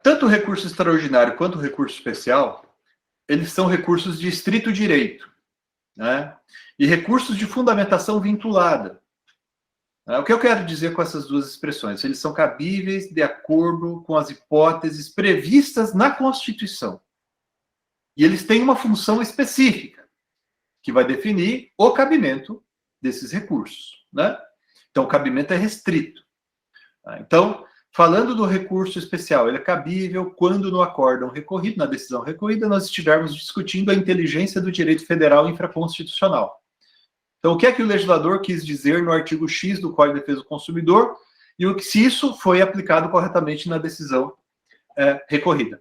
Tanto o recurso extraordinário quanto o recurso especial, eles são recursos de estrito direito, né? E recursos de fundamentação vinculada. O que eu quero dizer com essas duas expressões? Eles são cabíveis de acordo com as hipóteses previstas na Constituição. E eles têm uma função específica, que vai definir o cabimento desses recursos, né? Então, o cabimento é restrito. Então, falando do recurso especial, ele é cabível quando no acórdão recorrido, na decisão recorrida, nós estivermos discutindo a inteligência do direito federal infraconstitucional. Então, o que é que o legislador quis dizer no artigo X do Código de Defesa do Consumidor e se isso foi aplicado corretamente na decisão recorrida.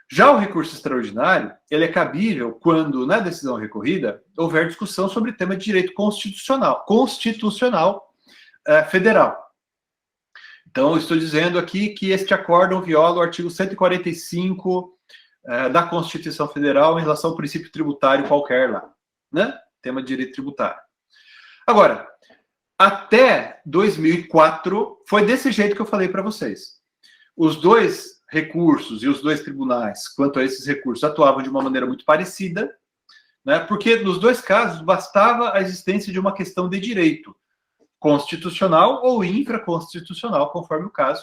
Já o recurso extraordinário, ele é cabível quando, na decisão recorrida, houver discussão sobre tema de direito constitucional federal. Então, eu estou dizendo aqui que este acórdão viola o artigo 145 da Constituição Federal em relação ao princípio tributário qualquer lá, né? Tema de direito tributário. Agora, até 2004, foi desse jeito que eu falei para vocês. Os dois recursos e os dois tribunais, quanto a esses recursos, atuavam de uma maneira muito parecida, né? Porque nos dois casos bastava a existência de uma questão de direito constitucional ou infraconstitucional, conforme o caso,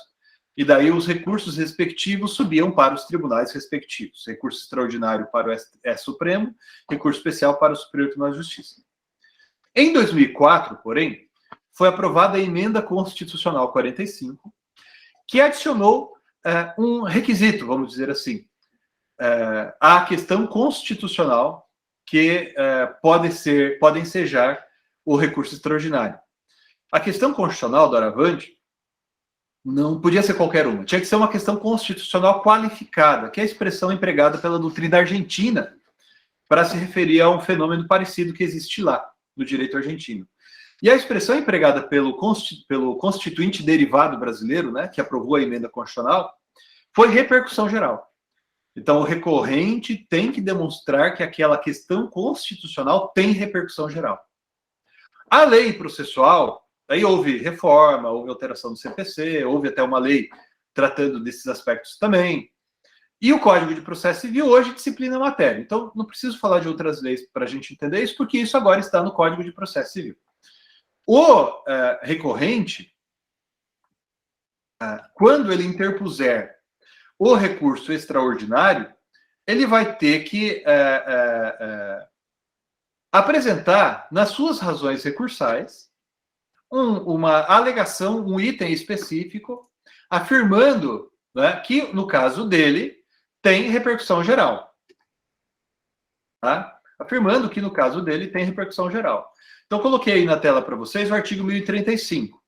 e daí os recursos respectivos subiam para os tribunais respectivos. Recurso extraordinário para o Supremo, recurso especial para o Superior Tribunal de Justiça. Em 2004, porém, foi aprovada a Emenda Constitucional 45, que adicionou um requisito, vamos dizer assim, à questão constitucional que pode ensejar o recurso extraordinário. A questão constitucional, doravante, não podia ser qualquer uma. Tinha que ser uma questão constitucional qualificada, que é a expressão empregada pela doutrina argentina para se referir a um fenômeno parecido que existe lá, no direito argentino. E a expressão empregada pelo constituinte derivado brasileiro, né, que aprovou a emenda constitucional, foi repercussão geral. Então, o recorrente tem que demonstrar que aquela questão constitucional tem repercussão geral. A lei processual, aí houve reforma, houve alteração do CPC, houve até uma lei tratando desses aspectos também. E o Código de Processo Civil hoje disciplina a matéria. Então, não preciso falar de outras leis para a gente entender isso, porque isso agora está no Código de Processo Civil. O recorrente, quando ele interpuser o recurso extraordinário, ele vai ter que apresentar, nas suas razões recursais, uma alegação, um item específico, afirmando, né, que, no caso dele, tem repercussão geral. Tá? Afirmando que, no caso dele, tem repercussão geral. Então, coloquei aí na tela para vocês o artigo 1035,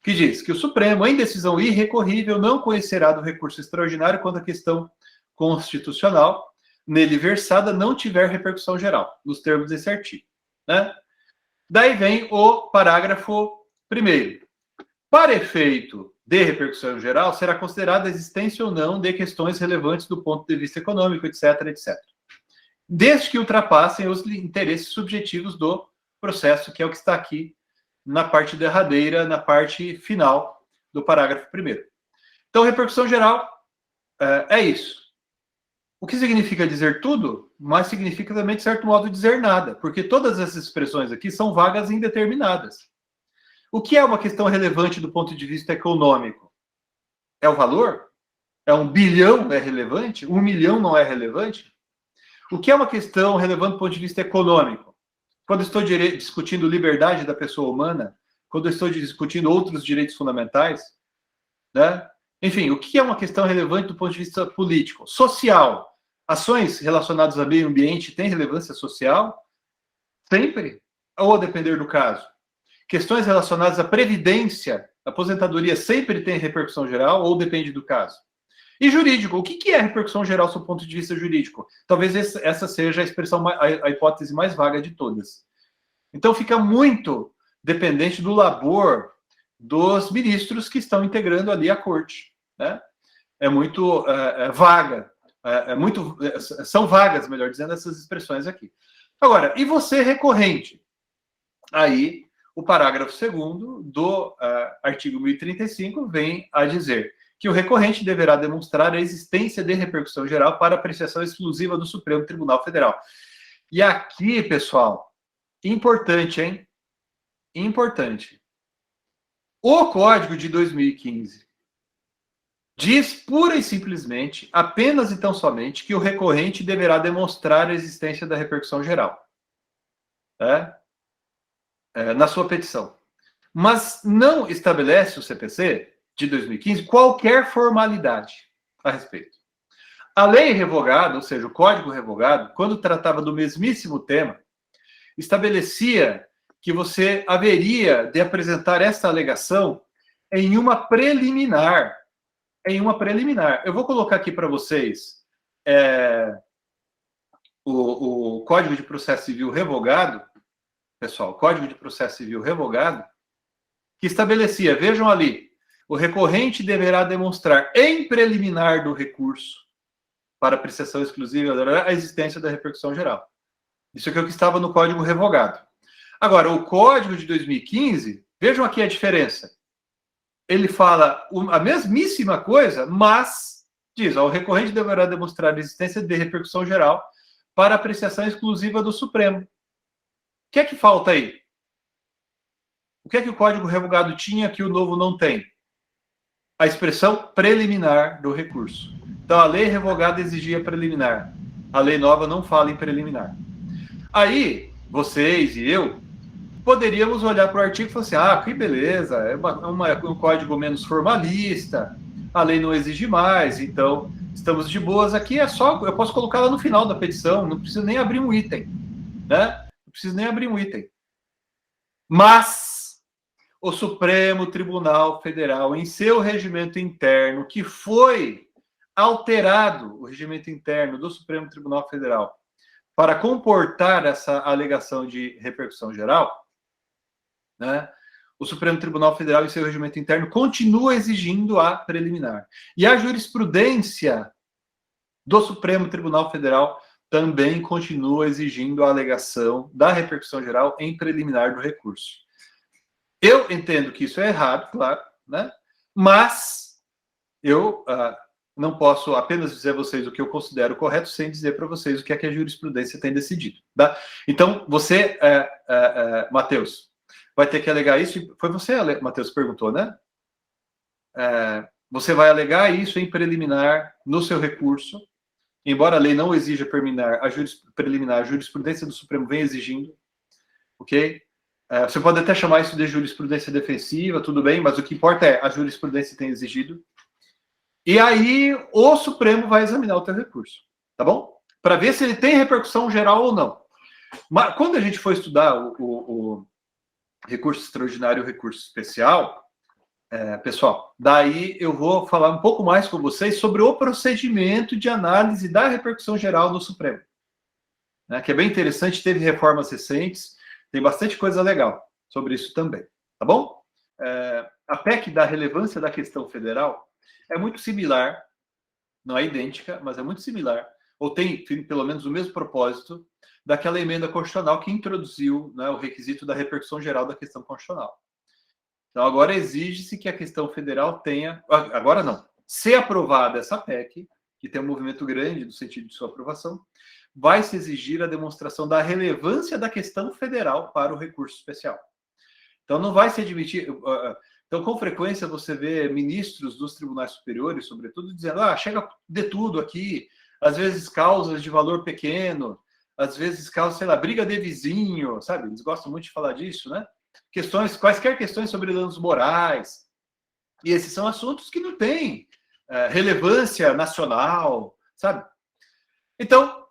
que diz que o Supremo, em decisão irrecorrível, não conhecerá do recurso extraordinário quando a questão constitucional nele versada não tiver repercussão geral, nos termos desse artigo. Né? Daí vem o parágrafo 1º. Para efeito de repercussão geral, será considerada a existência ou não de questões relevantes do ponto de vista econômico, etc., etc. Desde que ultrapassem os interesses subjetivos do processo, que é o que está aqui na parte derradeira, na parte final do parágrafo 1º. Então, repercussão geral é isso. O que significa dizer tudo, mas significa também, de certo modo, dizer nada, porque todas essas expressões aqui são vagas indeterminadas. O que é uma questão relevante do ponto de vista econômico? É o valor? É 1 bilhão é relevante? 1 milhão não é relevante? O que é uma questão relevante do ponto de vista econômico? Quando estou discutindo liberdade da pessoa humana, quando estou discutindo outros direitos fundamentais, né? Enfim, o que é uma questão relevante do ponto de vista político? Social. Ações relacionadas ao meio ambiente têm relevância social? Sempre? Ou a depender do caso? Questões relacionadas à previdência, aposentadoria, sempre tem repercussão geral ou depende do caso? E jurídico, o que é repercussão geral do ponto de vista jurídico? Talvez essa seja a expressão, a hipótese mais vaga de todas. Então fica muito dependente do labor dos ministros que estão integrando ali a corte. Né? É muito vaga, são vagas, melhor dizendo, essas expressões aqui. Agora, e você recorrente? Aí, o parágrafo 2º do artigo 1035 vem a dizer que o recorrente deverá demonstrar a existência de repercussão geral para apreciação exclusiva do Supremo Tribunal Federal. E aqui, pessoal, importante, hein? Importante. O Código de 2015 diz pura e simplesmente, apenas e tão somente, que o recorrente deverá demonstrar a existência da repercussão geral, na sua petição. Mas não estabelece o CPC de 2015 qualquer formalidade a respeito. A lei revogada, ou seja, o Código revogado, quando tratava do mesmíssimo tema, estabelecia que você haveria de apresentar essa alegação em uma preliminar. Eu vou colocar aqui para vocês o Código de Processo Civil revogado, pessoal, Código de Processo Civil revogado, que estabelecia, vejam ali, o recorrente deverá demonstrar em preliminar do recurso para apreciação exclusiva a existência da repercussão geral. Isso aqui é o que estava no Código revogado. Agora, o Código de 2015, vejam aqui a diferença. Ele fala a mesmíssima coisa, mas diz, o recorrente deverá demonstrar a existência de repercussão geral para apreciação exclusiva do Supremo. O que é que falta aí? O que é que o Código revogado tinha que o novo não tem? A expressão preliminar do recurso. Então, a lei revogada exigia preliminar. A lei nova não fala em preliminar. Aí, vocês e eu poderíamos olhar para o artigo e falar assim, que beleza, é um código menos formalista, a lei não exige mais, então estamos de boas aqui, eu posso colocar lá no final da petição, não preciso nem abrir um item, né? Não preciso nem abrir um item. Mas o Supremo Tribunal Federal, em seu regimento interno, que foi alterado, o regimento interno do Supremo Tribunal Federal, para comportar essa alegação de repercussão geral, né, o Supremo Tribunal Federal, em seu regimento interno, continua exigindo a preliminar. E a jurisprudência do Supremo Tribunal Federal também continua exigindo a alegação da repercussão geral em preliminar do recurso. Eu entendo que isso é errado, claro, né? Mas eu não posso apenas dizer a vocês o que eu considero correto sem dizer para vocês o que é que a jurisprudência tem decidido. Tá? Então, você, Matheus, vai ter que alegar isso. Foi você, Matheus, que perguntou, né? Você vai alegar isso em preliminar no seu recurso, embora a lei não exija preliminar, a jurisprudência do Supremo vem exigindo, ok? Você pode até chamar isso de jurisprudência defensiva, tudo bem, mas o que importa é a jurisprudência tem exigido. E aí o Supremo vai examinar o teu recurso, tá bom? Para ver se ele tem repercussão geral ou não. Mas quando a gente for estudar o recurso extraordinário e o recurso especial, pessoal, daí eu vou falar um pouco mais com vocês sobre o procedimento de análise da repercussão geral no Supremo, né, que é bem interessante, teve reformas recentes, tem bastante coisa legal sobre isso também, tá bom? A PEC da relevância da questão federal é muito similar, não é idêntica, mas é muito similar, ou tem pelo menos o mesmo propósito daquela emenda constitucional que introduziu, né, o requisito da repercussão geral da questão constitucional. Então, agora exige-se que a questão federal tenha... Agora não. Se aprovada essa PEC, que tem um movimento grande no sentido de sua aprovação, vai se exigir a demonstração da relevância da questão federal para o recurso especial. Então, não vai se admitir... Então, com frequência, você vê ministros dos tribunais superiores, sobretudo, dizendo, chega de tudo aqui, às vezes causas de valor pequeno, às vezes causas, sei lá, briga de vizinho, sabe? Eles gostam muito de falar disso, né? Quaisquer questões sobre danos morais. E esses são assuntos que não têm relevância nacional, sabe? Então,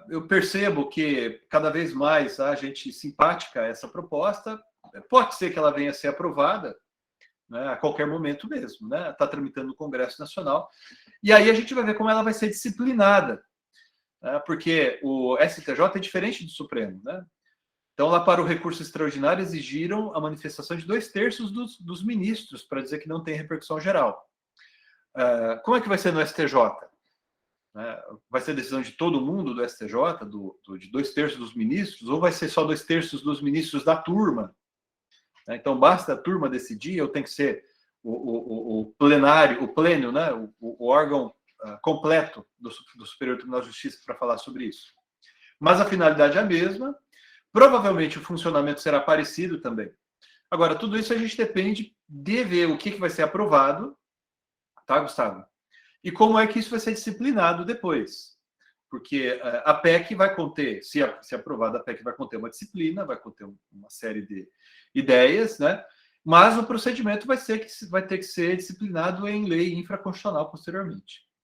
eu percebo que cada vez mais a gente simpática a essa proposta. Pode ser que ela venha a ser aprovada, né, a qualquer momento mesmo, né? Está tramitando no Congresso Nacional. E aí a gente vai ver como ela vai ser disciplinada, né? Porque o STJ é diferente do Supremo, né? Então, lá para o recurso extraordinário, exigiram a manifestação de 2/3 dos ministros para dizer que não tem repercussão geral. Como é que vai ser no STJ? Vai ser decisão de todo mundo do STJ, de 2/3 dos ministros, ou vai ser só 2/3 dos ministros da turma? Então, basta a turma decidir, ou tem que ser o plenário, o plênio, né? O órgão completo do Superior Tribunal de Justiça para falar sobre isso. Mas a finalidade é a mesma. Provavelmente o funcionamento será parecido também. Agora, tudo isso a gente depende de ver o que vai ser aprovado, tá, Gustavo? E como é que isso vai ser disciplinado depois. Porque a PEC vai conter, se aprovada, a PEC vai conter uma disciplina, vai conter uma série de ideias, né? Mas o procedimento vai ter que ser disciplinado em lei infraconstitucional posteriormente.